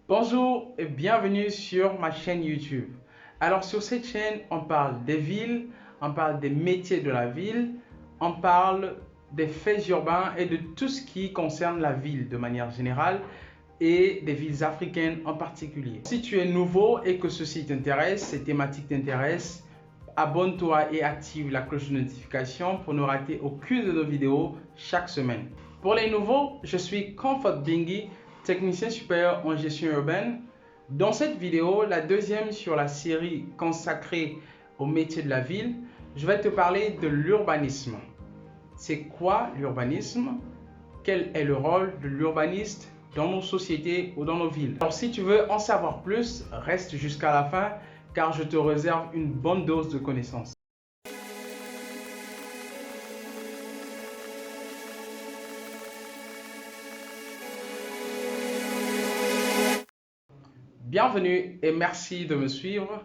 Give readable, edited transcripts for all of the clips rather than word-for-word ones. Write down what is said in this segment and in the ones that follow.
Bonjour et bienvenue sur ma chaîne YouTube. Alors sur cette chaîne, on parle des villes, on parle des métiers de la ville, on parle des faits urbains et de tout ce qui concerne la ville de manière générale et des villes africaines en particulier. Si tu es nouveau et que ceci t'intéresse, ces thématiques t'intéressent, abonne-toi et active la cloche de notification pour ne rater aucune de nos vidéos chaque semaine. Pour les nouveaux, je suis Comfort Bingi, technicien supérieur en gestion urbaine. Dans cette vidéo, la deuxième sur la série consacrée au métier de la ville, je vais te parler de l'urbanisme. C'est quoi l'urbanisme? Quel est le rôle de l'urbaniste dans nos sociétés ou dans nos villes? Alors si tu veux en savoir plus, reste jusqu'à la fin car je te réserve une bonne dose de connaissances. Bienvenue et merci de me suivre.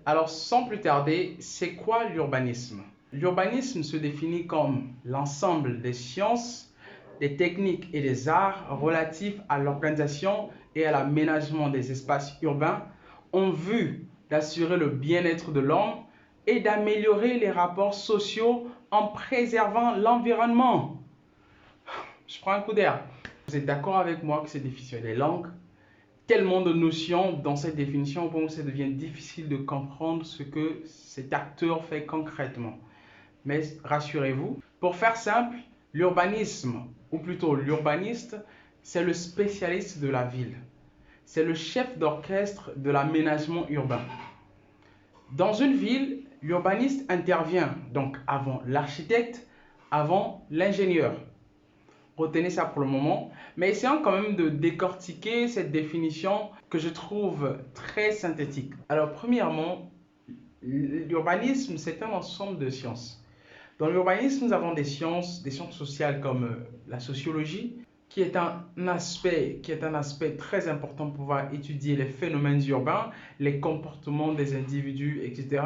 Alors sans plus tarder, c'est quoi l'urbanisme? L'urbanisme se définit comme l'ensemble des sciences, des techniques et des arts relatifs à l'organisation et à l'aménagement des espaces urbains en vue d'assurer le bien-être de l'homme et d'améliorer les rapports sociaux en préservant l'environnement. Je prends un coup d'air. Vous êtes d'accord avec moi que c'est difficile? Les langues, tellement de notions dans cette définition où ça devient difficile de comprendre ce que cet acteur fait concrètement. Mais rassurez-vous, pour faire simple, l'urbanisme, ou plutôt l'urbaniste, c'est le spécialiste de la ville. C'est le chef d'orchestre de l'aménagement urbain. Dans une ville, l'urbaniste intervient donc avant l'architecte, avant l'ingénieur. Retenez ça pour le moment, mais essayons quand même de décortiquer cette définition que je trouve très synthétique. Alors premièrement, l'urbanisme, c'est un ensemble de sciences. Dans l'urbanisme, nous avons des sciences sociales comme la sociologie, qui est un aspect très important pour pouvoir étudier les phénomènes urbains, les comportements des individus, etc.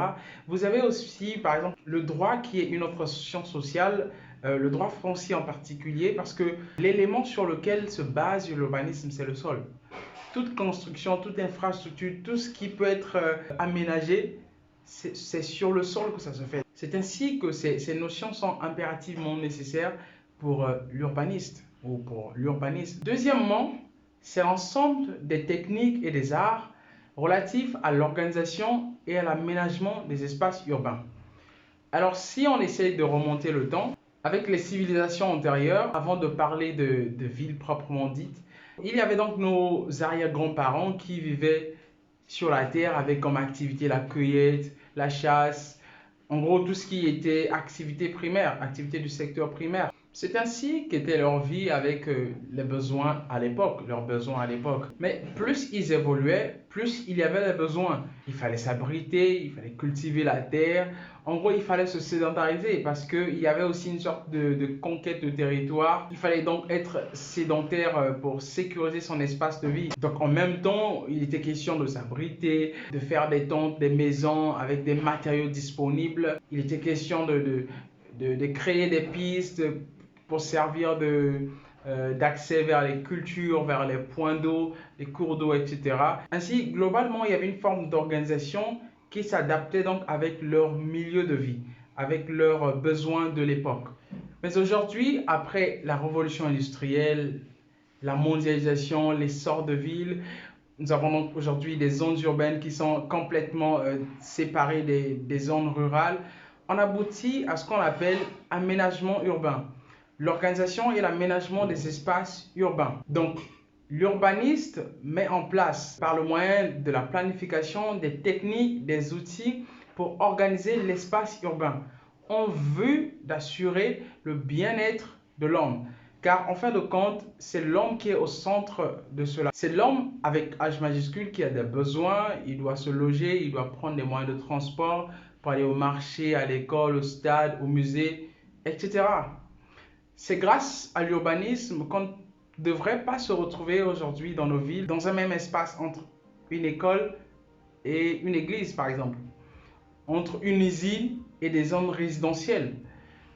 Vous avez aussi, par exemple, le droit qui est une autre science sociale, le droit foncier en particulier, parce que l'élément sur lequel se base l'urbanisme, c'est le sol. Toute construction, toute infrastructure, tout ce qui peut être aménagé, c'est sur le sol que ça se fait. C'est ainsi que ces notions sont impérativement nécessaires pour l'urbaniste ou pour l'urbanisme. Deuxièmement, c'est l'ensemble des techniques et des arts relatifs à l'organisation et à l'aménagement des espaces urbains. Alors si on essaye de remonter le temps, avec les civilisations antérieures, avant de parler de villes proprement dites, il y avait donc nos arrière-grands-parents qui vivaient sur la terre avec comme activité la cueillette, la chasse, en gros tout ce qui était activité primaire, activité du secteur primaire. C'est ainsi qu'était leur vie avec les besoins à l'époque, leurs besoins à l'époque. Mais plus ils évoluaient, plus il y avait des besoins. Il fallait s'abriter, il fallait cultiver la terre. En gros, il fallait se sédentariser parce qu'il y avait aussi une sorte de conquête de territoire. Il fallait donc être sédentaire pour sécuriser son espace de vie. Donc en même temps, il était question de s'abriter, de faire des tentes, des maisons avec des matériaux disponibles. Il était question de créer des pistes pour servir d'accès vers les cultures, vers les points d'eau, les cours d'eau, etc. Ainsi, globalement, il y avait une forme d'organisation qui s'adaptait donc avec leur milieu de vie, avec leurs besoins de l'époque. Mais aujourd'hui, après la révolution industrielle, la mondialisation, l'essor de villes, nous avons donc aujourd'hui des zones urbaines qui sont complètement séparées des zones rurales. On aboutit à ce qu'on appelle aménagement urbain, l'organisation et l'aménagement des espaces urbains. Donc, l'urbaniste met en place, par le moyen de la planification, des techniques, des outils pour organiser l'espace urbain en vue d'assurer le bien-être de l'homme. Car en fin de compte, c'est l'homme qui est au centre de cela. C'est l'homme avec H majuscule qui a des besoins, il doit se loger, il doit prendre des moyens de transport pour aller au marché, à l'école, au stade, au musée, etc. C'est grâce à l'urbanisme qu'on ne devrait pas se retrouver aujourd'hui dans nos villes, dans un même espace entre une école et une église, par exemple, entre une usine et des zones résidentielles.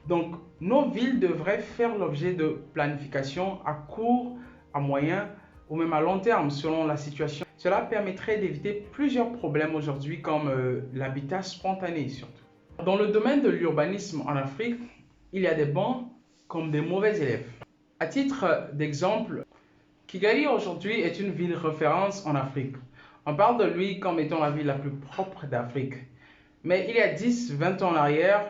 Donc, nos villes devraient faire l'objet de planification à court, à moyen ou même à long terme selon la situation. Cela permettrait d'éviter plusieurs problèmes aujourd'hui comme l'habitat spontané surtout. Dans le domaine de l'urbanisme en Afrique, il y a des bons comme des mauvais élèves. À titre d'exemple, Kigali aujourd'hui est une ville référence en Afrique. On parle de lui comme étant la ville la plus propre d'Afrique. Mais il y a 10-20 ans en arrière,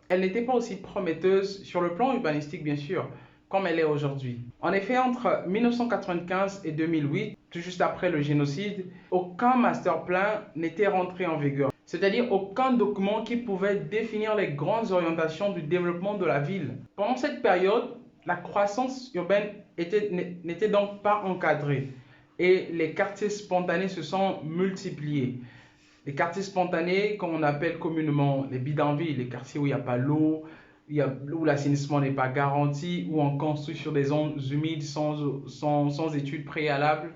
elle n'était pas aussi prometteuse sur le plan urbanistique bien sûr, comme elle est aujourd'hui. En effet, entre 1995 et 2008, tout juste après le génocide, aucun master plan n'était rentré en vigueur. C'est-à-dire aucun document qui pouvait définir les grandes orientations du développement de la ville. Pendant cette période, la croissance urbaine n'était donc pas encadrée et les quartiers spontanés se sont multipliés. Les quartiers spontanés, comme on appelle communément les bidonvilles, les quartiers où il n'y a pas l'eau, où l'assainissement n'est pas garanti, où on construit sur des zones humides sans études préalables,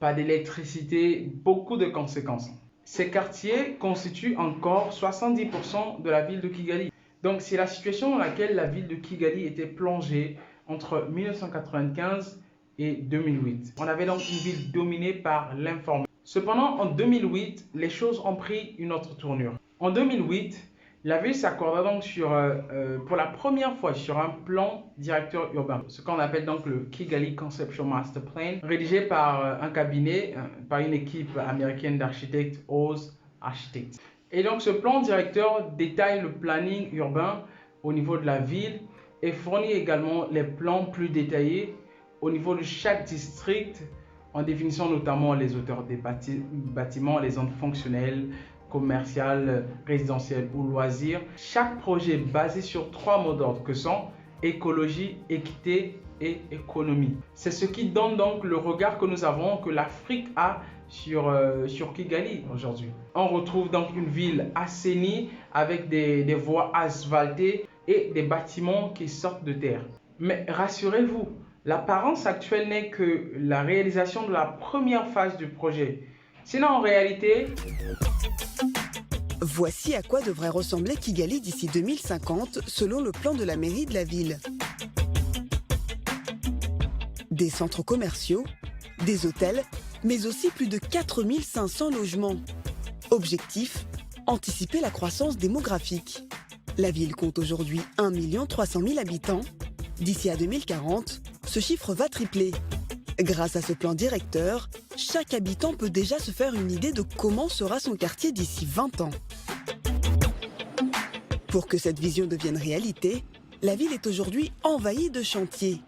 pas d'électricité, beaucoup de conséquences. Ces quartiers constituent encore 70% de la ville de Kigali. Donc c'est la situation dans laquelle la ville de Kigali était plongée entre 1995 et 2008. On avait donc une ville dominée par l'informel. Cependant, en 2008, les choses ont pris une autre tournure. En 2008, la ville s'accorda donc pour la première fois sur un plan directeur urbain, ce qu'on appelle donc le Kigali Conceptual Master Plan, rédigé par un cabinet, par une équipe américaine d'architectes, Oz Architects. Et donc ce plan directeur détaille le planning urbain au niveau de la ville et fournit également les plans plus détaillés au niveau de chaque district, en définissant notamment les hauteurs des bâtiments, les zones fonctionnelles, commerciales, résidentielles ou loisirs. Chaque projet basé sur 3 mots d'ordre que sont écologie, équité et économie. C'est ce qui donne donc le regard que nous avons, que l'Afrique a sur Kigali aujourd'hui. On retrouve donc une ville assainie avec des voies asphaltées et des bâtiments qui sortent de terre. Mais rassurez-vous, l'apparence actuelle n'est que la réalisation de la première phase du projet. Sinon, en réalité... Voici à quoi devrait ressembler Kigali d'ici 2050, selon le plan de la mairie de la ville. Des centres commerciaux, des hôtels, mais aussi plus de 4500 logements. Objectif, anticiper la croissance démographique. La ville compte aujourd'hui 1 300 000 habitants. D'ici à 2040, ce chiffre va tripler. Grâce à ce plan directeur, chaque habitant peut déjà se faire une idée de comment sera son quartier d'ici 20 ans. Pour que cette vision devienne réalité, la ville est aujourd'hui envahie de chantiers.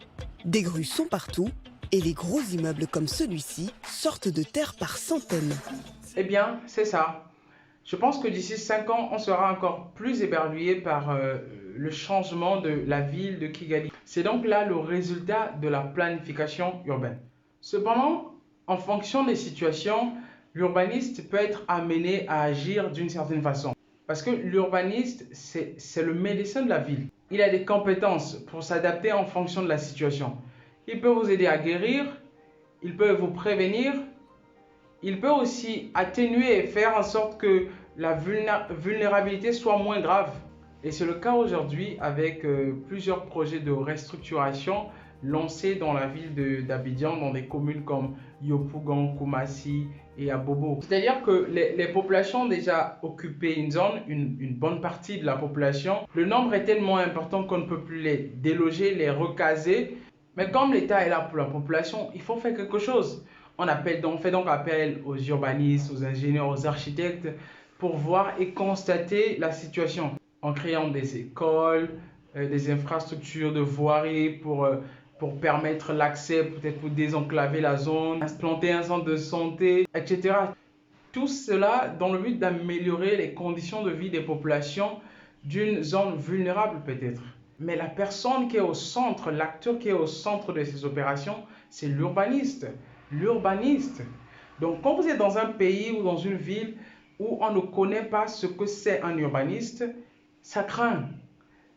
Des grues sont partout et les gros immeubles comme celui-ci sortent de terre par centaines. Eh bien, c'est ça. Je pense que d'ici 5 ans, on sera encore plus éberlué par le changement de la ville de Kigali. C'est donc là le résultat de la planification urbaine. Cependant, en fonction des situations, l'urbaniste peut être amené à agir d'une certaine façon. Parce que l'urbaniste, c'est le médecin de la ville. Il a des compétences pour s'adapter en fonction de la situation. Il peut vous aider à guérir, il peut vous prévenir, il peut aussi atténuer et faire en sorte que la vulnérabilité soit moins grave. Et c'est le cas aujourd'hui avec plusieurs projets de restructuration lancés dans la ville d'Abidjan, dans des communes comme Yopougon, Koumassi et Abobo. C'est-à-dire que les populations ont déjà occupé une zone, une bonne partie de la population. Le nombre est tellement important qu'on ne peut plus les déloger, les recaser. Mais comme l'État est là pour la population, il faut faire quelque chose. On fait donc appel aux urbanistes, aux ingénieurs, aux architectes pour voir et constater la situation en créant des écoles, des infrastructures de voirie pour permettre l'accès, peut-être pour désenclaver la zone, implanter un centre de santé, etc. Tout cela dans le but d'améliorer les conditions de vie des populations d'une zone vulnérable peut-être. Mais la personne qui est au centre, l'acteur qui est au centre de ces opérations, c'est l'urbaniste. L'urbaniste. Donc quand vous êtes dans un pays ou dans une ville où on ne connaît pas ce que c'est un urbaniste, ça craint.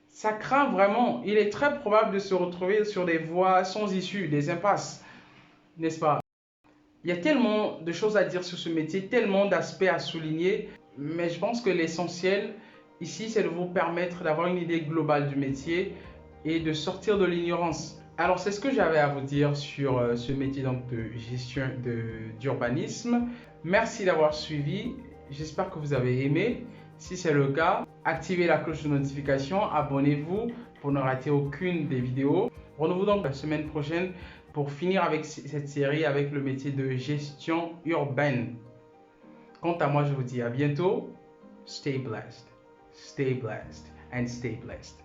Ça craint vraiment. Il est très probable de se retrouver sur des voies sans issue, des impasses, n'est-ce pas? Il y a tellement de choses à dire sur ce métier, tellement d'aspects à souligner, mais je pense que l'essentiel ici, c'est de vous permettre d'avoir une idée globale du métier et de sortir de l'ignorance. Alors, c'est ce que j'avais à vous dire sur ce métier donc, de gestion d'urbanisme. Merci d'avoir suivi. J'espère que vous avez aimé. Si c'est le cas, activez la cloche de notification, abonnez-vous pour ne rater aucune des vidéos. Rendez-vous donc la semaine prochaine pour finir avec cette série avec le métier de gestion urbaine. Quant à moi, je vous dis à bientôt. Stay blessed, and stay blessed.